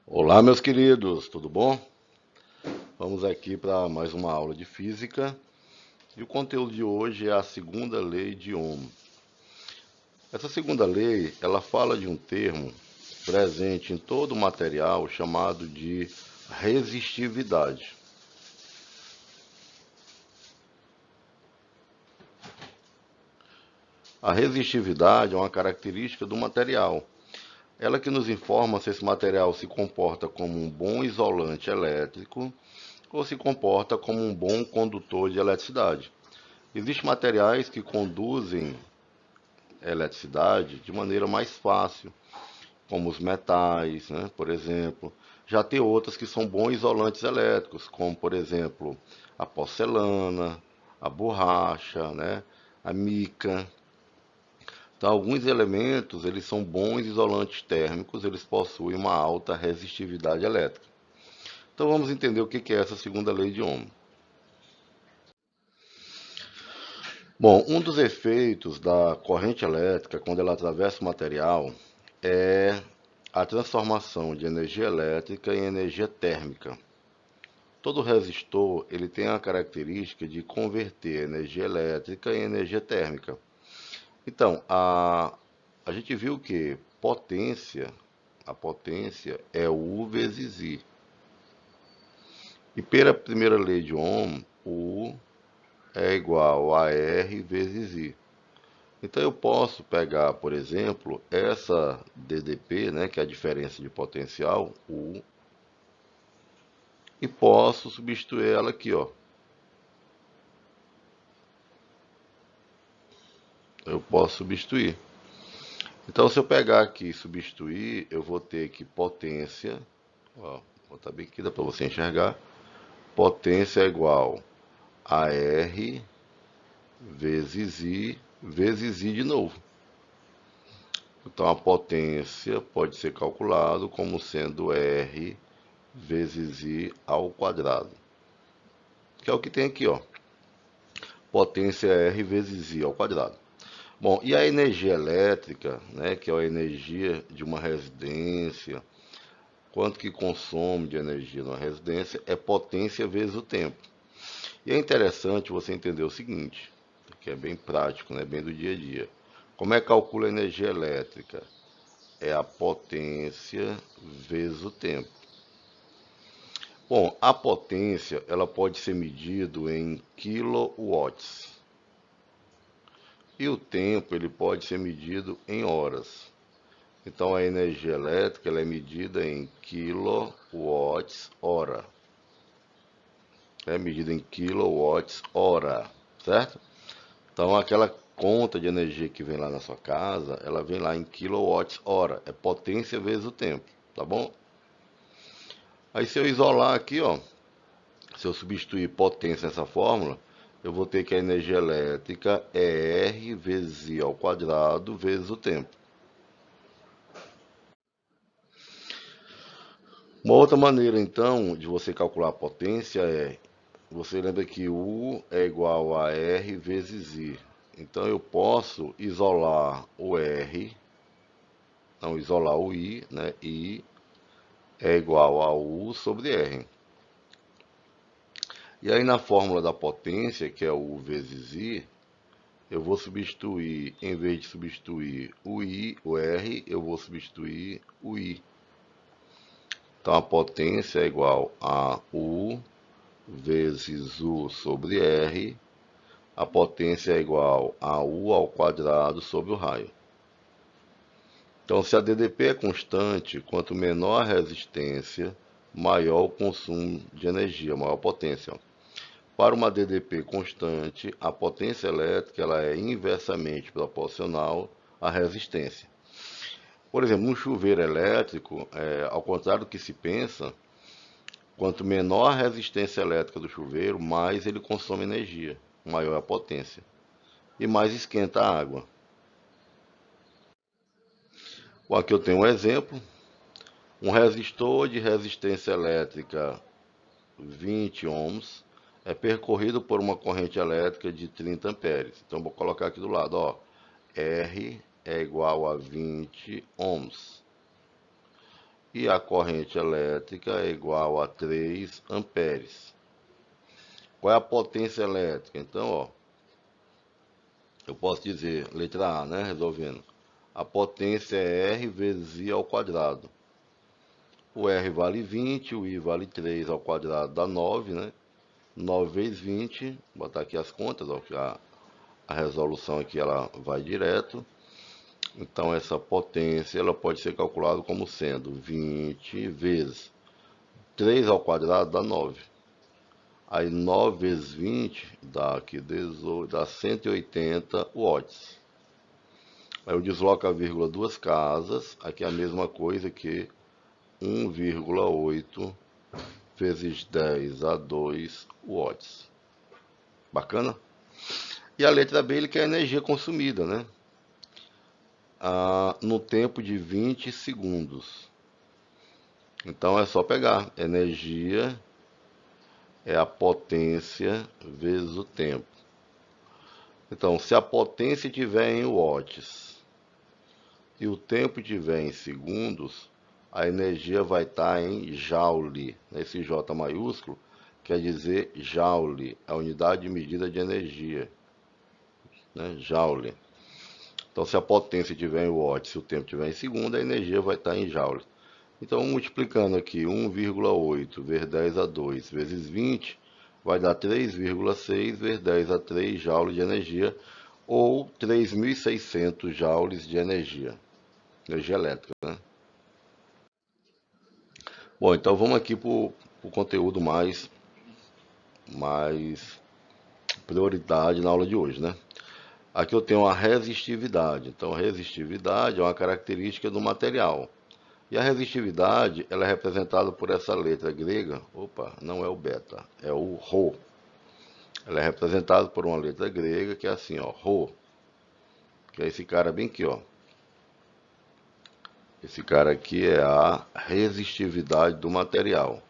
Olá, meus queridos, tudo bom? Vamos aqui para mais uma aula de física e o conteúdo de hoje é a segunda lei de Ohm. Essa segunda lei, ela fala de um termo presente em todo o material chamado de resistividade. A resistividade é uma característica do material. Ela que nos informa se esse material se comporta como um bom isolante elétrico ou se comporta como um bom condutor de eletricidade. Existem materiais que conduzem eletricidade de maneira mais fácil, como os metais, né, por exemplo. Já tem outras que são bons isolantes elétricos, como por exemplo a porcelana, a borracha, né, a mica. Então, alguns elementos eles são bons isolantes térmicos, eles possuem uma alta resistividade elétrica. Então vamos entender o que é essa segunda lei de Ohm. Bom, um dos efeitos da corrente elétrica quando ela atravessa o material é a transformação de energia elétrica em energia térmica. Todo resistor ele tem a característica de converter energia elétrica em energia térmica. Então, a gente viu que a potência é U vezes I. E pela primeira lei de Ohm, U é igual a R vezes I. Então eu posso pegar, por exemplo, essa DDP, né, que é a diferença de potencial, U, e posso substituir ela aqui, ó. Eu posso substituir. Então se eu pegar aqui e substituir, eu vou ter que potência, ó, vou botar bem aqui, dá para você enxergar. Potência é igual a R vezes I de novo. Então a potência pode ser calculado como sendo R vezes I ao quadrado, que é o que tem aqui, ó. Potência R vezes I ao quadrado. Bom, e a energia elétrica, né, que é a energia de uma residência, quanto que consome de energia numa residência, é potência vezes o tempo. E é interessante você entender o seguinte, que é bem prático, né, bem do dia a dia. Como é que calcula a energia elétrica? É a potência vezes o tempo. Bom, a potência ela pode ser medida em quilowatts e o tempo ele pode ser medido em horas. Então a energia elétrica ela é medida em quilowatts hora. É medida em quilowatts hora, certo? Então aquela conta de energia que vem lá na sua casa, ela vem lá em quilowatts hora. É potência vezes o tempo, tá bom? Aí se eu isolar aqui, ó, se eu substituir potência nessa fórmula, eu vou ter que a energia elétrica é R vezes I ao quadrado vezes o tempo. Uma outra maneira, então, de você calcular a potência é, você lembra que U é igual a R vezes I. Então eu posso isolar o R, não, isolar o I, né? I é igual a U sobre R. E aí na fórmula da potência, que é U vezes I, eu vou substituir, em vez de substituir o I, o R, eu vou substituir o I. Então a potência é igual a U vezes U sobre R. A potência é igual a U ao quadrado sobre o raio. Então se a DDP é constante, quanto menor a resistência, maior o consumo de energia, maior a potência. Para uma DDP constante, a potência elétrica ela é inversamente proporcional à resistência. Por exemplo, um chuveiro elétrico, ao contrário do que se pensa, quanto menor a resistência elétrica do chuveiro, mais ele consome energia, maior a potência e mais esquenta a água. Bom, aqui eu tenho um exemplo, um resistor de resistência elétrica 20 ohms é percorrido por uma corrente elétrica de 30 amperes. Então vou colocar aqui do lado, ó, R é igual a 20 ohms. e a corrente elétrica é igual a 3 amperes. Qual é a potência elétrica? Então, ó, eu posso dizer, letra A, né, resolvendo. A potência é R vezes I ao quadrado. O R vale 20, o I vale 3 ao quadrado dá 9, né? 9 vezes 20, vou botar aqui as contas, ó, que a resolução aqui ela vai direto. Então essa potência ela pode ser calculada como sendo 20 vezes 3 ao quadrado dá 9. Aí 9 vezes 20 dá aqui 18, dá 180 watts. Aí eu desloco a vírgula duas casas, aqui é a mesma coisa que 1,8 vezes 10 a 2 watts. Bacana? E a letra B ele quer a energia consumida, né? No tempo de 20 segundos. Então é só pegar. Energia é a potência vezes o tempo. Então, se a potência estiver em watts e o tempo estiver em segundos, a energia vai estar em joule. Esse J maiúsculo quer dizer joule, a unidade de medida de energia, né? Joule. Então, se a potência estiver em watts, se o tempo estiver em segundo, a energia vai estar em joule. Então, multiplicando aqui 1,8 vezes 10 a 2 vezes 20, vai dar 3,6 vezes 10 a 3 joules de energia, ou 3.600 joules de energia elétrica, né? Bom, então vamos aqui para o conteúdo mais prioridade na aula de hoje, né? Aqui eu tenho a resistividade. Então, a resistividade é uma característica do material. E a resistividade, ela é representada por essa letra grega. Opa, não é o beta, é o Rho. Ela é representada por uma letra grega que é assim, ó, Rho. Que é esse cara bem aqui, ó. Esse cara aqui é a resistividade do material.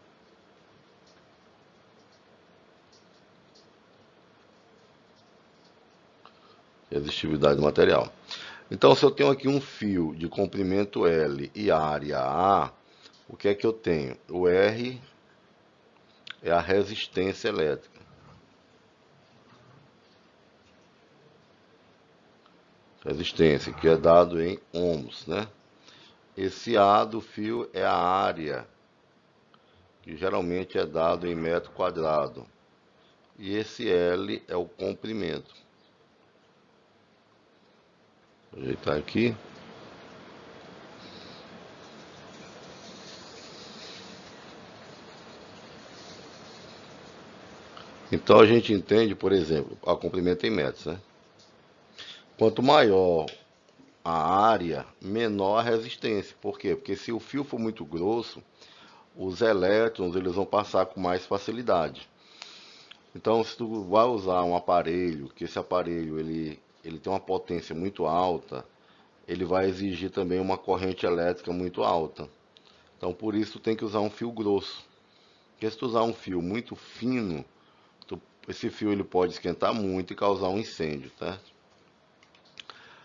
Resistividade do material. Então, se eu tenho aqui um fio de comprimento L e área A, o que é que eu tenho? O R é a resistência elétrica. Resistência, que é dado em ohms, né? Esse A do fio é a área, que geralmente é dado em metro quadrado. E esse L é o comprimento. Vou ajeitar aqui. Então a gente entende, por exemplo, a comprimento em metros, né? Quanto maior a área, menor a resistência. Por quê? Porque se o fio for muito grosso, os elétrons eles vão passar com mais facilidade. Então, se tu vai usar um aparelho, que esse aparelho ele tem uma potência muito alta, ele vai exigir também uma corrente elétrica muito alta. Então, por isso, tem que usar um fio grosso. Porque se tu usar um fio muito fino, esse fio ele pode esquentar muito e causar um incêndio, tá?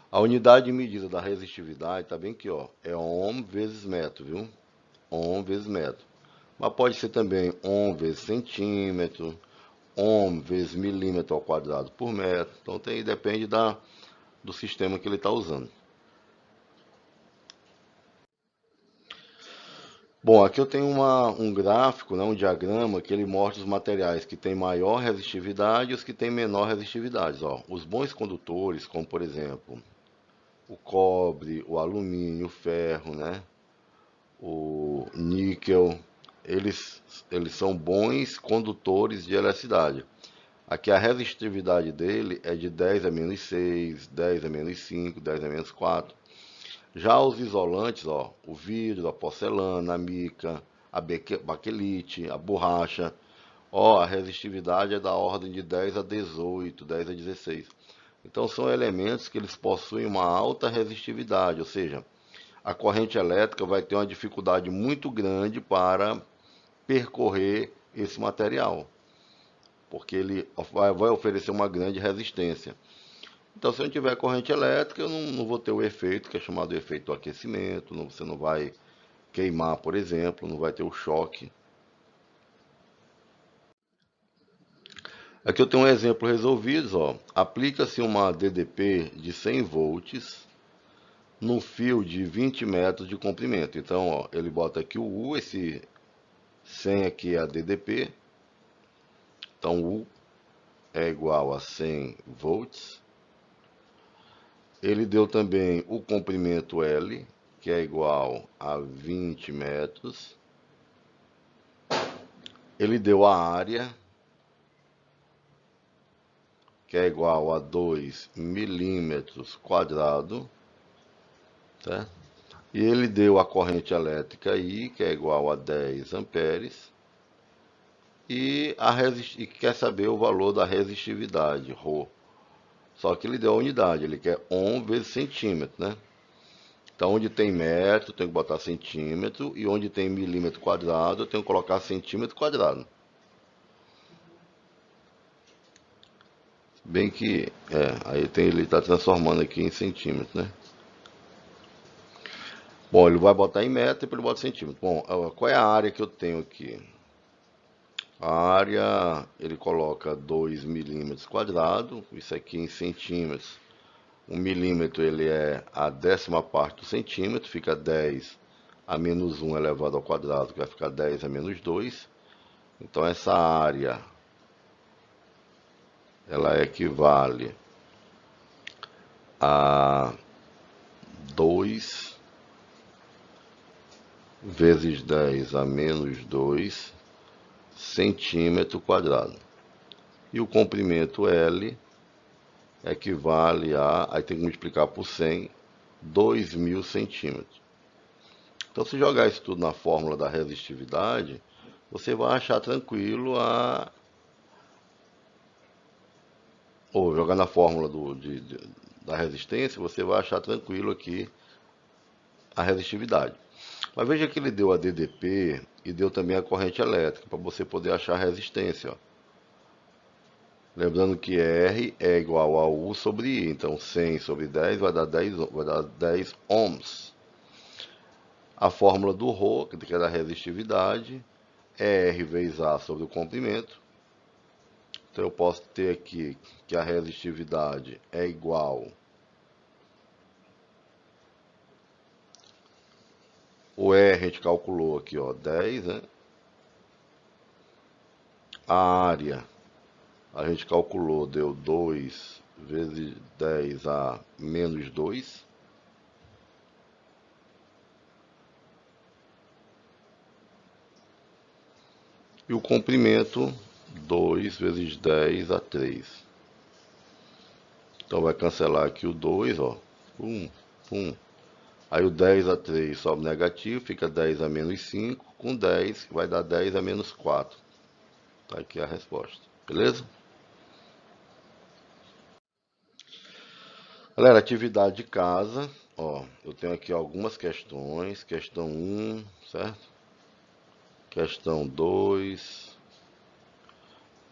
A unidade de medida da resistividade está bem aqui, ó, é ohm vezes metro, viu? Ohm vezes metro. Mas pode ser também ohm vezes centímetro, ohm vezes milímetro ao quadrado por metro. Então depende do sistema que ele está usando. Bom, aqui eu tenho um gráfico, né, um diagrama que ele mostra os materiais que têm maior resistividade e os que têm menor resistividade. Ó. Os bons condutores, como por exemplo o cobre, o alumínio, o ferro, né, o níquel, eles são bons condutores de eletricidade. Aqui a resistividade dele é de 10 a menos 6, 10 a menos 5, 10 a menos 4. Já os isolantes, ó, o vidro, a porcelana, a mica, a baquelite, a borracha, ó, a resistividade é da ordem de 10 a 18, 10 a 16. Então são elementos que eles possuem uma alta resistividade, ou seja, a corrente elétrica vai ter uma dificuldade muito grande para percorrer esse material, porque ele vai oferecer uma grande resistência. Então, se eu não tiver corrente elétrica, eu não vou ter o efeito que é chamado de efeito do aquecimento, você não vai queimar, por exemplo, não vai ter o choque. Aqui eu tenho um exemplo resolvido, ó. Aplica-se uma DDP de 100 volts no fio de 20 metros de comprimento. Então, ó, ele bota aqui o U, esse 100 aqui é a DDP. Então, U é igual a 100 volts. Ele deu também o comprimento L, que é igual a 20 metros. Ele deu a área, que é igual a 2 milímetros quadrado, certo? E ele deu a corrente elétrica I, que é igual a 10 amperes, e quer saber o valor da resistividade, Rho. Só que ele deu a unidade, ele quer ohm vezes centímetro, né? Então, onde tem metro, tem que botar centímetro, e onde tem milímetro quadrado, eu tenho que colocar centímetro quadrado. Bem que, aí ele está transformando aqui em centímetro, né? Bom, ele vai botar em metro e depois ele bota em centímetro. Bom, qual é a área que eu tenho aqui? A área, ele coloca 2 milímetros quadrados, isso aqui em centímetros. 1 milímetro ele é a 10ª parte do centímetro, fica 10 a menos 1 elevado ao quadrado, que vai ficar 10 a menos 2. Então essa área, ela equivale a 2 vezes 10 a menos 2 centímetro quadrado. E o comprimento L equivale a, aí tem que multiplicar por 100, 2.000 centímetros. Então, se jogar isso tudo na fórmula da resistividade, você vai achar tranquilo ou jogar na fórmula da resistência, você vai achar tranquilo aqui a resistividade. Mas veja que ele deu a DDP e deu também a corrente elétrica, para você poder achar a resistência, ó. Lembrando que R é igual a U sobre I, então 100 sobre 10 vai dar 10 ohms. A fórmula do Rho, que é da resistividade, é R vezes A sobre o comprimento. Então eu posso ter aqui que a resistividade é igual o R a gente calculou aqui, ó, 10, né? A área a gente calculou, deu 2 vezes 10 a menos 2. E o comprimento, 2 vezes 10 a 3. Então vai cancelar aqui o 2, ó. Aí o 10 a 3 sobe negativo, fica 10 a menos 5. Com 10 vai dar 10 a menos 4. Tá aqui a resposta. Beleza? Galera, atividade de casa. Ó, eu tenho aqui algumas questões. Questão 1, certo? Questão 2.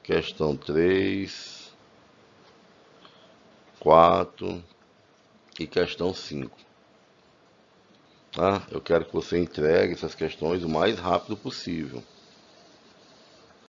Questão 3. 4. E questão 5. Tá? Eu quero que você entregue essas questões o mais rápido possível.